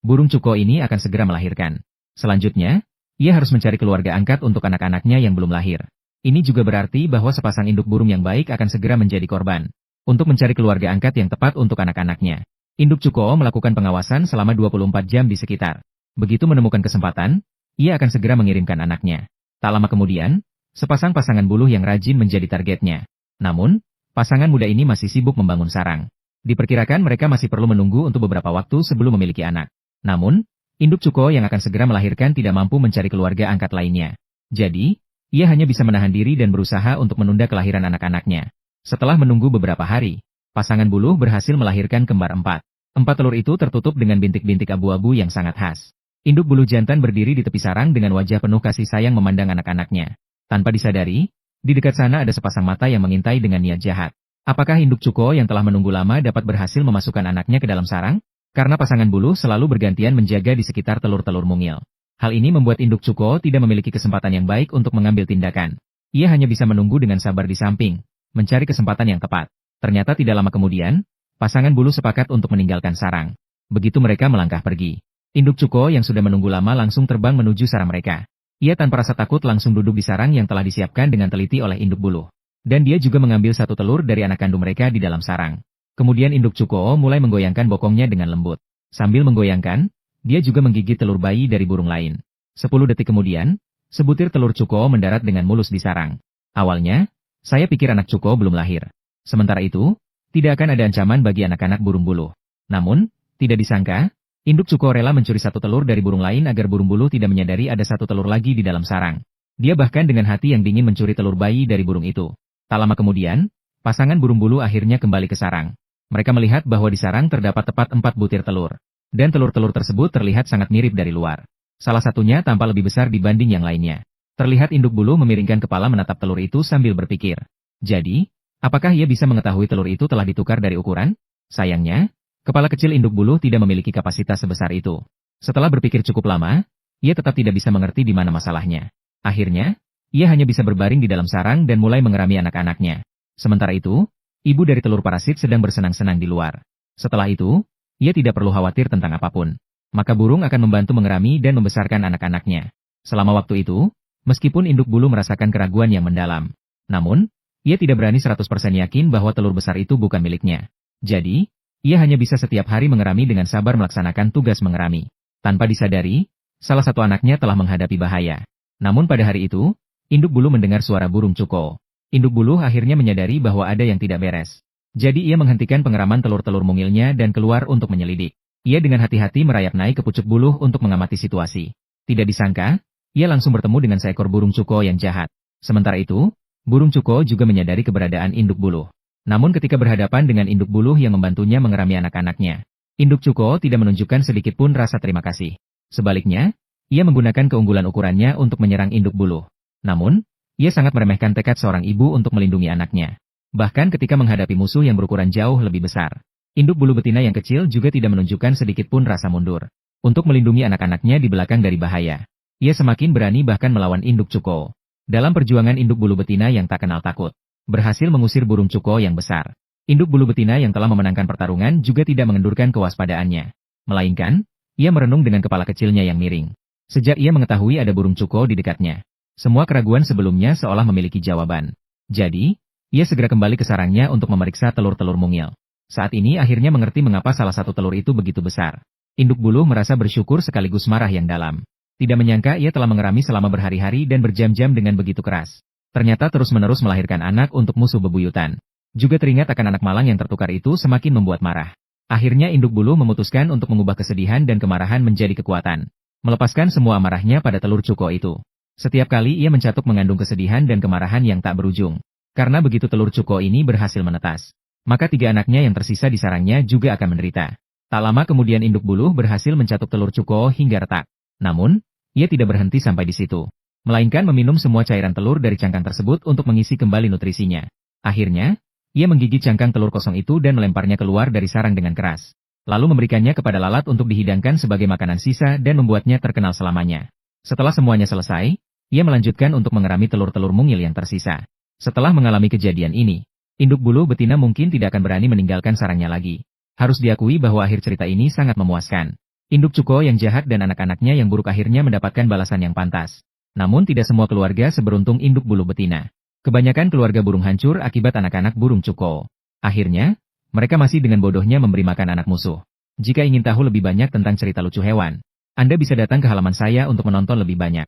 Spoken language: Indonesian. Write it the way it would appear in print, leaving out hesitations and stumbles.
burung cuko ini akan segera melahirkan. Selanjutnya, ia harus mencari keluarga angkat untuk anak-anaknya yang belum lahir. Ini juga berarti bahwa sepasang induk burung yang baik akan segera menjadi korban untuk mencari keluarga angkat yang tepat untuk anak-anaknya. Induk cuko melakukan pengawasan selama 24 jam di sekitar. Begitu menemukan kesempatan, ia akan segera mengirimkan anaknya. Tak lama kemudian, sepasang pasangan buluh yang rajin menjadi targetnya. Namun, pasangan muda ini masih sibuk membangun sarang. Diperkirakan mereka masih perlu menunggu untuk beberapa waktu sebelum memiliki anak. Namun, induk cuko yang akan segera melahirkan tidak mampu mencari keluarga angkat lainnya. Jadi, ia hanya bisa menahan diri dan berusaha untuk menunda kelahiran anak-anaknya. Setelah menunggu beberapa hari, pasangan buluh berhasil melahirkan kembar 4. 4 telur itu tertutup dengan bintik-bintik abu-abu yang sangat khas. Induk buluh jantan berdiri di tepi sarang dengan wajah penuh kasih sayang memandang anak-anaknya. Tanpa disadari, di dekat sana ada sepasang mata yang mengintai dengan niat jahat. Apakah induk cuko yang telah menunggu lama dapat berhasil memasukkan anaknya ke dalam sarang? Karena pasangan buluh selalu bergantian menjaga di sekitar telur-telur mungil. Hal ini membuat induk cuko tidak memiliki kesempatan yang baik untuk mengambil tindakan. Ia hanya bisa menunggu dengan sabar di samping, mencari kesempatan yang tepat. Ternyata tidak lama kemudian, pasangan buluh sepakat untuk meninggalkan sarang. Begitu mereka melangkah pergi, induk cuko yang sudah menunggu lama langsung terbang menuju sarang mereka. Ia tanpa rasa takut langsung duduk di sarang yang telah disiapkan dengan teliti oleh induk buluh. Dan dia juga mengambil satu telur dari anak kandung mereka di dalam sarang. Kemudian induk cuko mulai menggoyangkan bokongnya dengan lembut. Sambil menggoyangkan, dia juga menggigit telur bayi dari burung lain. 10 detik kemudian, sebutir telur cuko mendarat dengan mulus di sarang. Awalnya, saya pikir anak cuko belum lahir. Sementara itu, tidak akan ada ancaman bagi anak-anak burung buluh. Namun, tidak disangka, induk cuko rela mencuri satu telur dari burung lain agar burung buluh tidak menyadari ada satu telur lagi di dalam sarang. Dia bahkan dengan hati yang dingin mencuri telur bayi dari burung itu. Tak lama kemudian, pasangan burung buluh akhirnya kembali ke sarang. Mereka melihat bahwa di sarang terdapat tepat 4 butir telur. Dan telur-telur tersebut terlihat sangat mirip dari luar. Salah satunya tampak lebih besar dibanding yang lainnya. Terlihat induk buluh memiringkan kepala menatap telur itu sambil berpikir. Jadi, apakah ia bisa mengetahui telur itu telah ditukar dari ukuran? Sayangnya, kepala kecil induk buluh tidak memiliki kapasitas sebesar itu. Setelah berpikir cukup lama, ia tetap tidak bisa mengerti di mana masalahnya. Akhirnya, ia hanya bisa berbaring di dalam sarang dan mulai mengerami anak-anaknya. Sementara itu, ibu dari telur parasit sedang bersenang-senang di luar. Setelah itu, ia tidak perlu khawatir tentang apapun. Maka burung akan membantu mengerami dan membesarkan anak-anaknya. Selama waktu itu, meskipun induk buluh merasakan keraguan yang mendalam. Namun, ia tidak berani 100% yakin bahwa telur besar itu bukan miliknya. Jadi, ia hanya bisa setiap hari mengerami dengan sabar melaksanakan tugas mengerami. Tanpa disadari, salah satu anaknya telah menghadapi bahaya. Namun pada hari itu, induk buluh mendengar suara burung cuko. Induk buluh akhirnya menyadari bahwa ada yang tidak beres. Jadi ia menghentikan pengeraman telur-telur mungilnya dan keluar untuk menyelidik. Ia dengan hati-hati merayap naik ke pucuk buluh untuk mengamati situasi. Tidak disangka, ia langsung bertemu dengan seekor burung cuko yang jahat. Sementara itu, burung cuko juga menyadari keberadaan induk buluh. Namun ketika berhadapan dengan induk buluh yang membantunya mengerami anak-anaknya, induk cuko tidak menunjukkan sedikitpun rasa terima kasih. Sebaliknya, ia menggunakan keunggulan ukurannya untuk menyerang induk buluh. Namun, ia sangat meremehkan tekad seorang ibu untuk melindungi anaknya. Bahkan ketika menghadapi musuh yang berukuran jauh lebih besar, induk buluh betina yang kecil juga tidak menunjukkan sedikitpun rasa mundur. Untuk melindungi anak-anaknya di belakang dari bahaya, ia semakin berani bahkan melawan induk cuko. Dalam perjuangan induk buluh betina yang tak kenal takut, berhasil mengusir burung cuko yang besar. Induk buluh betina yang telah memenangkan pertarungan juga tidak mengendurkan kewaspadaannya. Melainkan, ia merenung dengan kepala kecilnya yang miring. Sejak ia mengetahui ada burung cuko di dekatnya, semua keraguan sebelumnya seolah memiliki jawaban. Jadi, ia segera kembali ke sarangnya untuk memeriksa telur-telur mungil. Saat ini akhirnya mengerti mengapa salah satu telur itu begitu besar. Induk buluh merasa bersyukur sekaligus marah yang dalam. Tidak menyangka ia telah mengerami selama berhari-hari dan berjam-jam dengan begitu keras. Ternyata terus-menerus melahirkan anak untuk musuh bebuyutan. Juga teringat akan anak malang yang tertukar itu semakin membuat marah. Akhirnya induk buluh memutuskan untuk mengubah kesedihan dan kemarahan menjadi kekuatan. Melepaskan semua amarahnya pada telur cuko itu. Setiap kali ia mencatuk mengandung kesedihan dan kemarahan yang tak berujung. Karena begitu telur cuko ini berhasil menetas, maka 3 anaknya yang tersisa di sarangnya juga akan menderita. Tak lama kemudian induk buluh berhasil mencatuk telur cuko hingga retak. Namun, ia tidak berhenti sampai di situ. Melainkan meminum semua cairan telur dari cangkang tersebut untuk mengisi kembali nutrisinya. Akhirnya, ia menggigit cangkang telur kosong itu dan melemparnya keluar dari sarang dengan keras. Lalu memberikannya kepada lalat untuk dihidangkan sebagai makanan sisa dan membuatnya terkenal selamanya. Setelah semuanya selesai, ia melanjutkan untuk mengerami telur-telur mungil yang tersisa. Setelah mengalami kejadian ini, induk buluh betina mungkin tidak akan berani meninggalkan sarangnya lagi. Harus diakui bahwa akhir cerita ini sangat memuaskan. Induk Cuko yang jahat dan anak-anaknya yang buruk akhirnya mendapatkan balasan yang pantas. Namun tidak semua keluarga seberuntung induk bulu betina. Kebanyakan keluarga burung hancur akibat anak-anak burung Cuko. Akhirnya, mereka masih dengan bodohnya memberi makan anak musuh. Jika ingin tahu lebih banyak tentang cerita lucu hewan, Anda bisa datang ke halaman saya untuk menonton lebih banyak.